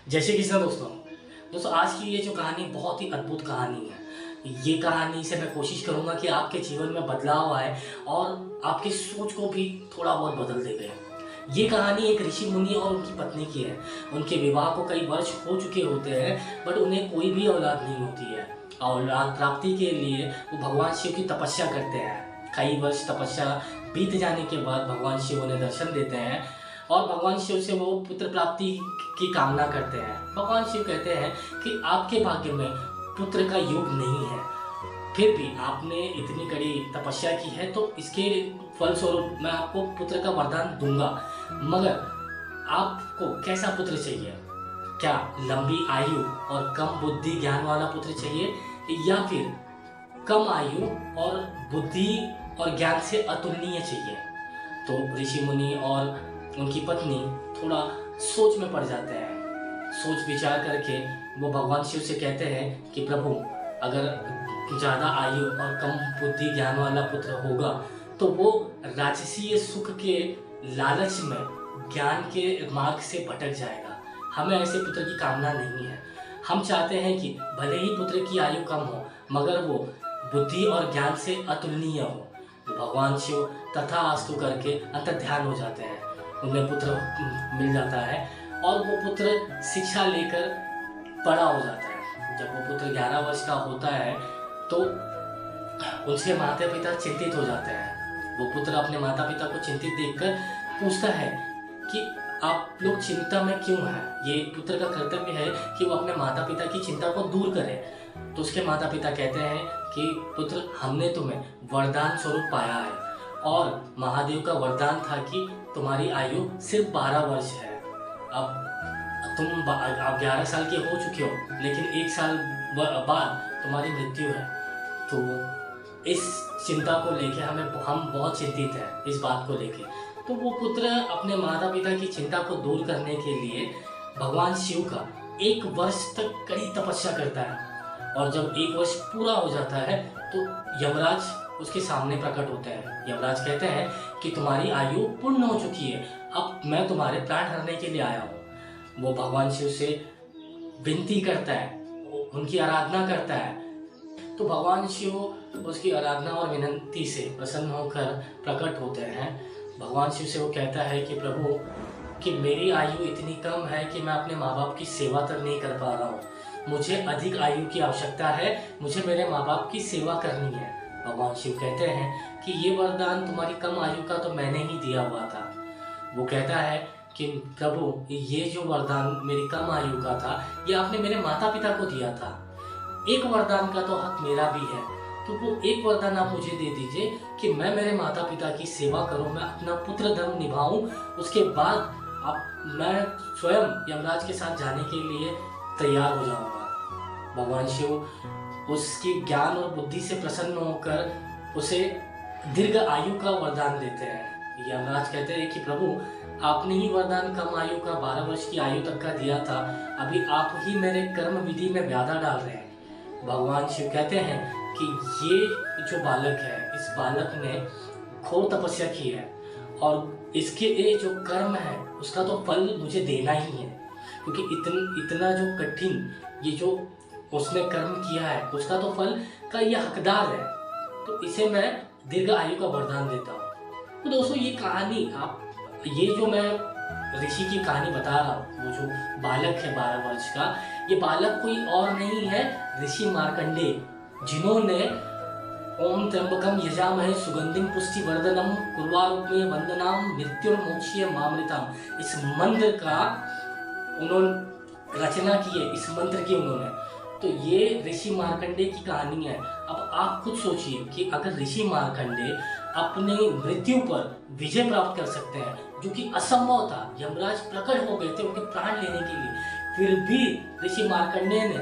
जय श्री कृष्ण दोस्तों आज की ये जो कहानी बहुत ही अद्भुत कहानी है। ये कहानी से मैं कोशिश करूंगा कि आपके जीवन में बदलाव आए और आपकी सोच को भी थोड़ा बहुत बदल देवे। ये कहानी एक ऋषि मुनि और उनकी पत्नी की है। उनके विवाह को कई वर्ष हो चुके होते हैं, बट उन्हें कोई भी औलाद नहीं होती है। औलाद प्राप्ति के लिए वो भगवान शिव की तपस्या करते हैं। कई वर्ष तपस्या बीत जाने के बाद भगवान शिव उन्हें दर्शन देते हैं और भगवान शिव से वो पुत्र प्राप्ति की कामना करते हैं। भगवान शिव कहते हैं कि आपके भाग्य में पुत्र का योग नहीं है, फिर भी आपने इतनी कड़ी तपस्या की है, तो इसके फलस्वरूप मैं आपको पुत्र का वरदान दूंगा। मगर आपको कैसा पुत्र चाहिए? क्या लंबी आयु और कम बुद्धि ज्ञान वाला पुत्र चाहिए, या फिर कम आयु और बुद्धि और ज्ञान से अतुलनीय चाहिए? तो ऋषि मुनि और उनकी पत्नी थोड़ा सोच में पड़ जाते हैं। सोच विचार करके वो भगवान शिव से कहते हैं कि प्रभु, अगर ज़्यादा आयु और कम बुद्धि ज्ञान वाला पुत्र होगा तो वो राजसीय सुख के लालच में ज्ञान के मार्ग से भटक जाएगा। हमें ऐसे पुत्र की कामना नहीं है। हम चाहते हैं कि भले ही पुत्र की आयु कम हो, मगर वो बुद्धि और ज्ञान से अतुलनीय हो। भगवान शिव तथास्तु करके अंतर्ध्यान हो जाते हैं। उन्हें पुत्र मिल जाता है और वो पुत्र शिक्षा लेकर बड़ा हो जाता है। जब वो पुत्र 11 वर्ष का होता है तो उनसे माता पिता चिंतित हो जाते हैं। वो पुत्र अपने माता पिता को चिंतित देखकर पूछता है कि आप लोग चिंता में क्यों हैं? ये पुत्र का कर्तव्य है कि वो अपने माता पिता की चिंता को दूर करे। तो उसके माता पिता कहते हैं कि पुत्र, हमने तुम्हें वरदान स्वरूप पाया है और महादेव का वरदान था कि तुम्हारी आयु सिर्फ 12 वर्ष है। अब आप 11 साल के हो चुके हो, लेकिन 1 साल बाद तुम्हारी मृत्यु है। तो इस चिंता को लेके हम बहुत चिंतित हैं इस बात को लेके। तो वो पुत्र अपने माता पिता की चिंता को दूर करने के लिए भगवान शिव का 1 वर्ष तक कड़ी तपस्या करता है। और जब 1 वर्ष पूरा हो जाता है तो यमराज उसके सामने प्रकट होते हैं। यमराज कहते हैं कि तुम्हारी आयु पूर्ण हो चुकी है, अब मैं तुम्हारे प्राण हरने के लिए आया हूँ। वो भगवान शिव से विनती करता है, उनकी आराधना करता है। तो भगवान शिव उसकी आराधना और विनती से प्रसन्न होकर प्रकट होते हैं। भगवान शिव से वो कहता है कि प्रभु, कि मेरी आयु इतनी कम है कि मैं अपने माँ बाप की सेवा तक नहीं कर पा रहा हूँ। मुझे अधिक आयु की आवश्यकता है, मुझे मेरे माँ बाप की सेवा करनी है। भगवान शिव कहते हैं कि ये वरदान तुम्हारी कम आयु का तो मैंने ही दिया हुआ था। वो कहता है कि प्रभु, ये जो वरदान मेरी कम आयु का था, ये आपने मेरे माता पिता को दिया था। एक वरदान का तो हक मेरा भी है, तो वो एक वरदान आप मुझे दे दीजिए कि मैं मेरे माता पिता की सेवा करूं, मैं अपना पुत्र धर्म निभाऊं। उसके बाद मैं स्वयं यमराज के साथ जाने के लिए तैयार हो जाऊंगा। भगवान शिव उसकी ज्ञान और बुद्धि से प्रसन्न होकर उसे दीर्घ आयु का वरदान देते हैं। यमराज कहते हैं कि प्रभु, आपने ही वरदान कम आयु का 12 वर्ष की आयु तक का दिया था, अभी आप ही मेरे कर्म विधि में बाधा डाल रहे हैं। भगवान शिव कहते हैं कि ये जो बालक है, इस बालक ने घोर तपस्या की है और इसके ये जो कर्म है उसका तो फल मुझे देना ही है, क्योंकि इतना जो कठिन ये जो उसने कर्म किया है उसका तो फल का ये हकदार है। तो इसे मैं दीर्घ आयु का वरदान देता हूँ। तो दोस्तों, ये कहानी ये जो मैं ऋषि की कहानी बता रहा हूँ, वो जो बालक है 12 वर्ष का, ये बालक कोई और नहीं है, ऋषि मार्कंडेय, जिन्होंने ओम त्र्यंबकम यजामहे सुगंधिम पुष्टिवर्धनम उर्वारुकमेय वंदनाम मृत्युर्मोक्षीय मामृतम, इस मंत्र का उन्होंने रचना की है, इस मंत्र की उन्होंने। तो ये ऋषि मार्कंडेय की कहानी है। अब आप खुद सोचिए कि अगर ऋषि मार्कंडेय अपने मृत्यु पर विजय प्राप्त कर सकते हैं, जो कि असंभव था, यमराज प्रकट हो गए थे उनके प्राण लेने के लिए, फिर भी ऋषि मार्कंडेय ने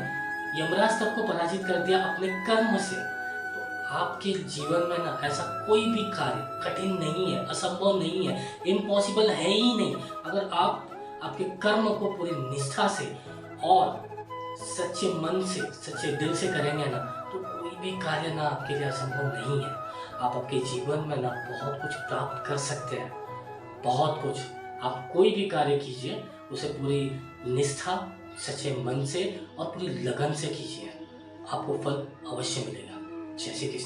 यमराज तक को पराजित कर दिया अपने कर्म से। तो आपके जीवन में ना ऐसा कोई भी कार्य कठिन नहीं है, असंभव नहीं है, इम्पॉसिबल है ही नहीं। अगर आप आपके कर्म को पूरी निष्ठा से और सच्चे मन से, सच्चे दिल से करेंगे ना, तो कोई भी कार्य ना आपके लिए असंभव नहीं है। आप आपके जीवन में ना बहुत कुछ प्राप्त कर सकते हैं, बहुत कुछ। आप कोई भी कार्य कीजिए उसे पूरी निष्ठा, सच्चे मन से और पूरी लगन से कीजिए, आपको फल अवश्य मिलेगा। जय श्री कृष्ण।